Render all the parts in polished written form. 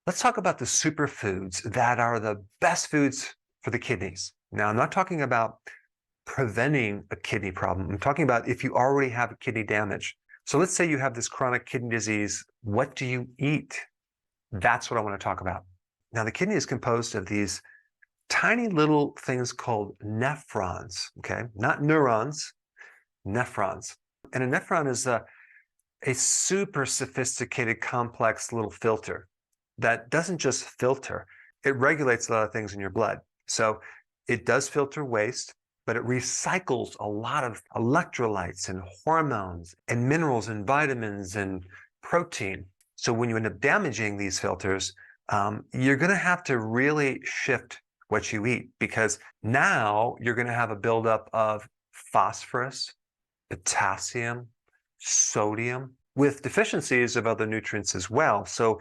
Let's talk about the superfoods that are the best foods for the kidneys. Now, I'm not talking about preventing a kidney problem. I'm talking about if you already have kidney damage. So let's say you have this chronic kidney disease. What do you eat? That's what I want to talk about. Now, the kidney is composed of these tiny little things called nephrons, okay? Not neurons, nephrons. And a nephron is a super sophisticated, complex little filter that doesn't just filter, it regulates a lot of things in your blood. So it does filter waste, but it recycles a lot of electrolytes and hormones and minerals and vitamins and protein. So when you end up damaging these filters, you're going to have to really shift what you eat, because now you're going to have a buildup of phosphorus, potassium, sodium, with deficiencies of other nutrients as well. So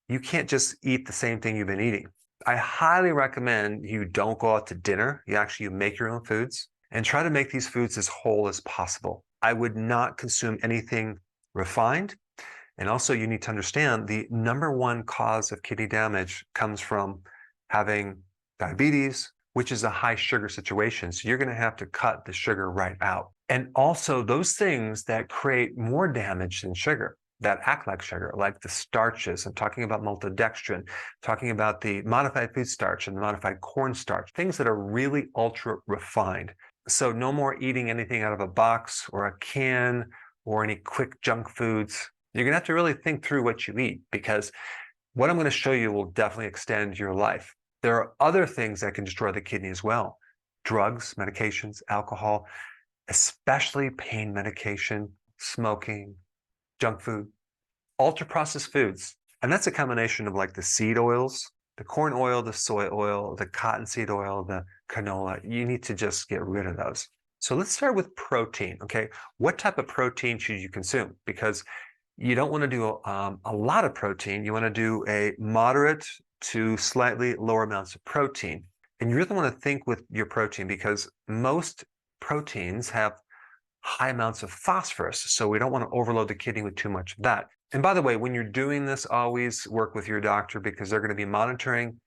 you can't just eat the same thing you've been eating. I highly recommend you don't go out to dinner. You make your own foods and try to make these foods as whole as possible. I would not consume anything refined. And also you need to understand the number one cause of kidney damage comes from having diabetes, which is a high sugar situation. So you're going to have to cut the sugar right out. And also those things that create more damage than sugar, that act like sugar, like the starches. I'm talking about maltodextrin, talking about the modified food starch and the modified corn starch, things that are really ultra refined. So no more eating anything out of a box or a can or any quick junk foods. You're gonna have to really think through what you eat, because what I'm gonna show you will definitely extend your life. There are other things that can destroy the kidney as well. Drugs, medications, alcohol, especially pain medication, smoking, junk food, ultra-processed foods. And that's a combination of like the seed oils, the corn oil, the soy oil, the cottonseed oil, the canola. You need to just get rid of those. So let's start with protein, okay? What type of protein should you consume? Because you don't want to do a lot of protein. You want to do a moderate to slightly lower amounts of protein. And you really want to think with your protein, because most proteins have high amounts of phosphorus. So we don't want to overload the kidney with too much of that. And by the way, when you're doing this, always work with your doctor, because they're going to be monitoring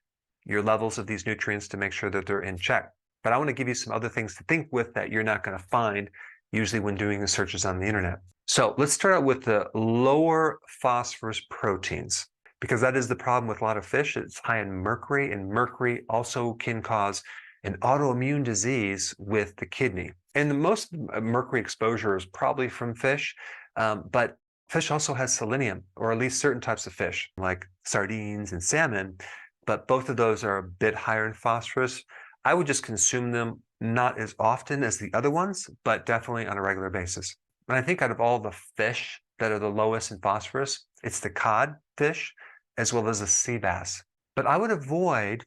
your levels of these nutrients to make sure that they're in check. But I want to give you some other things to think with that you're not going to find usually when doing the searches on the internet. So let's start out with the lower phosphorus proteins, because that is the problem with a lot of fish. It's high in mercury, and mercury also can cause an autoimmune disease with the kidney. And the most mercury exposure is probably from fish, but fish also has selenium, or at least certain types of fish, like sardines and salmon, but both of those are a bit higher in phosphorus. I would just consume them not as often as the other ones, but definitely on a regular basis. And I think out of all the fish that are the lowest in phosphorus, it's the cod fish as well as the sea bass. But I would avoid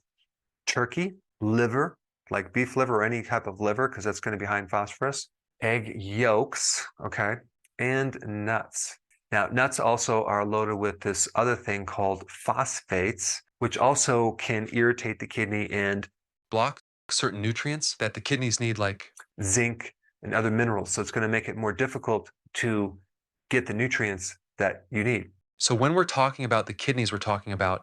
turkey, liver, like beef liver or any type of liver, because that's going to be high in phosphorus, egg yolks, okay, and nuts. Now, nuts also are loaded with this other thing called phosphates, which also can irritate the kidney and block certain nutrients that the kidneys need, like zinc and other minerals. So it's going to make it more difficult to get the nutrients that you need. So when we're talking about the kidneys, we're talking about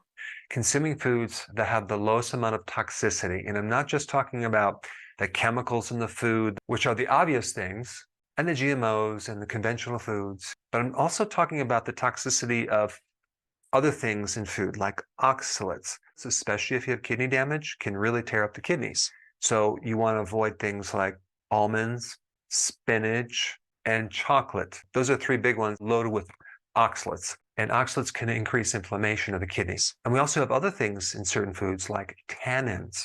consuming foods that have the lowest amount of toxicity. And I'm not just talking about the chemicals in the food, which are the obvious things, and the GMOs and the conventional foods, but I'm also talking about the toxicity of other things in food, like oxalates, so especially if you have kidney damage, can really tear up the kidneys. So you want to avoid things like almonds, spinach, and chocolate. Those are three big ones loaded with oxalates. And oxalates can increase inflammation of the kidneys. And we also have other things in certain foods like tannins.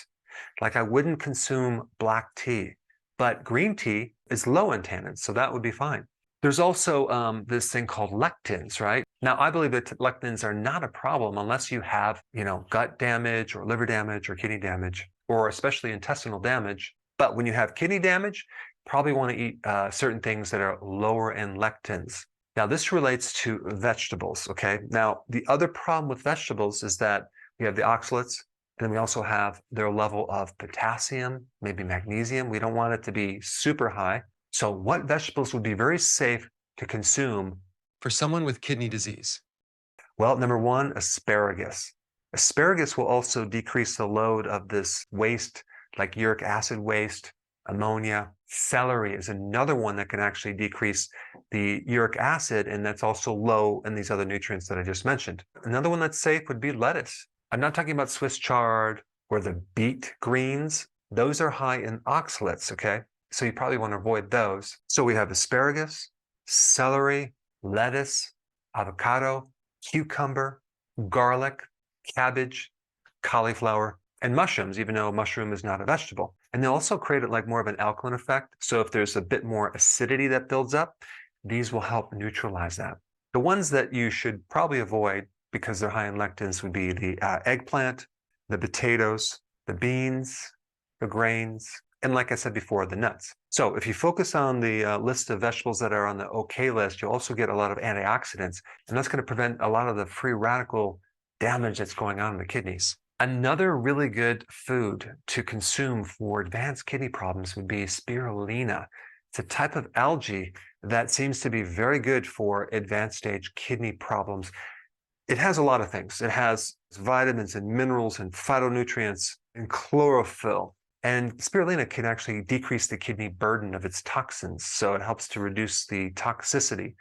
Like I wouldn't consume black tea, but green tea is low in tannins, so that would be fine. There's also this thing called lectins, right? Now, I believe that lectins are not a problem unless you have, gut damage or liver damage or kidney damage, or especially intestinal damage. But when you have kidney damage, probably want to eat certain things that are lower in lectins. Now, this relates to vegetables, okay? Now, the other problem with vegetables is that we have the oxalates, and then we also have their level of potassium, maybe magnesium. We don't want it to be super high. So what vegetables would be very safe to consume for someone with kidney disease? Well, number one, asparagus. Asparagus will also decrease the load of this waste, like uric acid waste, ammonia. Celery is another one that can actually decrease the uric acid, and that's also low in these other nutrients that I just mentioned. Another one that's safe would be lettuce. I'm not talking about Swiss chard or the beet greens. Those are high in oxalates, okay? So you probably want to avoid those. So we have asparagus, celery, lettuce, avocado, cucumber, garlic, cabbage, cauliflower, and mushrooms, even though a mushroom is not a vegetable. And they also create like more of an alkaline effect. So if there's a bit more acidity that builds up, these will help neutralize that. The ones that you should probably avoid because they're high in lectins would be the eggplant, the potatoes, the beans, the grains, and like I said before, the nuts. So if you focus on the list of vegetables that are on the OK list, you'll also get a lot of antioxidants, and that's going to prevent a lot of the free radical damage that's going on in the kidneys. Another really good food to consume for advanced kidney problems would be spirulina. It's a type of algae that seems to be very good for advanced stage kidney problems. It has a lot of things. It has vitamins and minerals and phytonutrients and chlorophyll. And spirulina can actually decrease the kidney burden of its toxins, so it helps to reduce the toxicity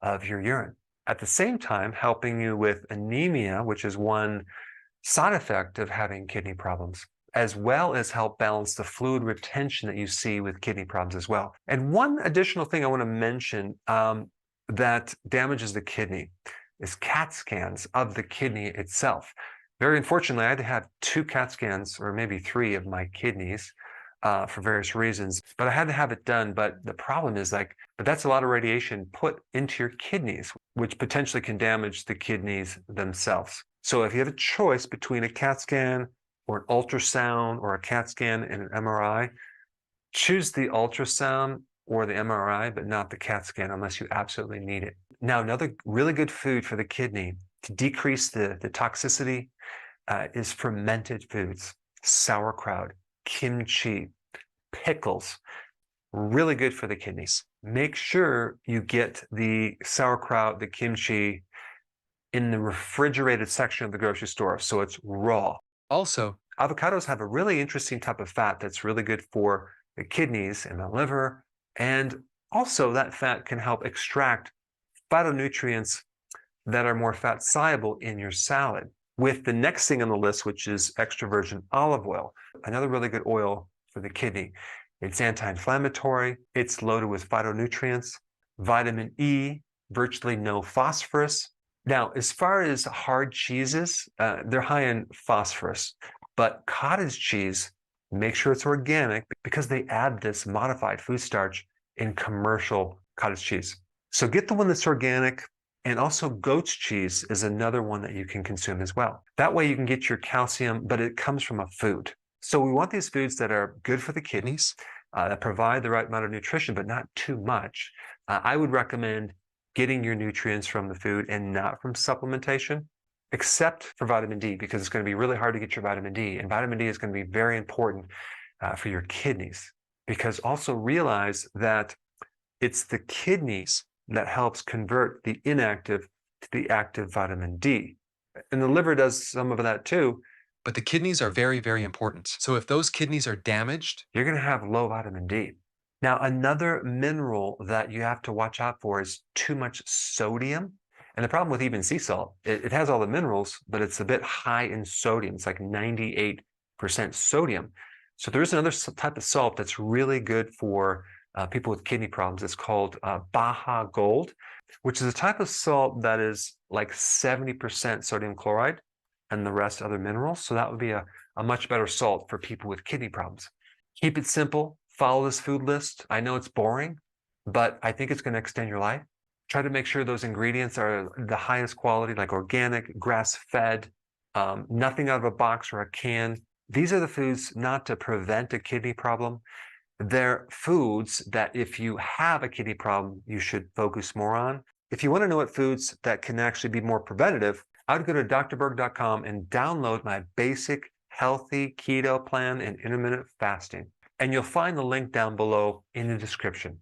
of your urine. At the same time, helping you with anemia, which is one side effect of having kidney problems, as well as help balance the fluid retention that you see with kidney problems as well. And one additional thing I want to mention that damages the kidney is CAT scans of the kidney itself. Very unfortunately, I had to have 2 CAT scans, or maybe 3, of my kidneys for various reasons, but I had to have it done. But the problem is but that's a lot of radiation put into your kidneys, which potentially can damage the kidneys themselves. So if you have a choice between a CAT scan or an ultrasound or a CAT scan and an MRI, choose the ultrasound or the MRI, but not the CAT scan unless you absolutely need it. Now, another really good food for the kidney to decrease the toxicity is fermented foods, sauerkraut, kimchi, pickles, really good for the kidneys. Make sure you get the sauerkraut, the kimchi in the refrigerated section of the grocery store, so it's raw. Also, avocados have a really interesting type of fat that's really good for the kidneys and the liver, and also that fat can help extract phytonutrients that are more fat soluble in your salad. With the next thing on the list, which is extra virgin olive oil, another really good oil for the kidney. It's anti-inflammatory, it's loaded with phytonutrients, vitamin E, virtually no phosphorus. Now, as far as hard cheeses, they're high in phosphorus, but cottage cheese, make sure it's organic because they add this modified food starch in commercial cottage cheese. So get the one that's organic, and also goat's cheese is another one that you can consume as well. That way you can get your calcium, but it comes from a food. So we want these foods that are good for the kidneys, that provide the right amount of nutrition, but not too much. I would recommend getting your nutrients from the food and not from supplementation, except for vitamin D, because it's going to be really hard to get your vitamin D. And vitamin D is going to be very important for your kidneys, because also realize that it's the kidneys that helps convert the inactive to the active vitamin D. And the liver does some of that too. But the kidneys are very, very important. So if those kidneys are damaged, you're going to have low vitamin D. Now, another mineral that you have to watch out for is too much sodium. And the problem with even sea salt, it has all the minerals, but it's a bit high in sodium. It's like 98% sodium. So there is another type of salt that's really good for people with kidney problems. It's called Baja Gold, which is a type of salt that is like 70% sodium chloride and the rest other minerals. So that would be a much better salt for people with kidney problems. Keep it simple. Follow this food list. I know it's boring, but I think it's going to extend your life. Try to make sure those ingredients are the highest quality, like organic, grass-fed, nothing out of a box or a can. These are the foods not to prevent a kidney problem. They're foods that if you have a kidney problem, you should focus more on. If you want to know what foods that can actually be more preventative, I would go to drberg.com and download my basic healthy keto plan and intermittent fasting. And you'll find the link down below in the description.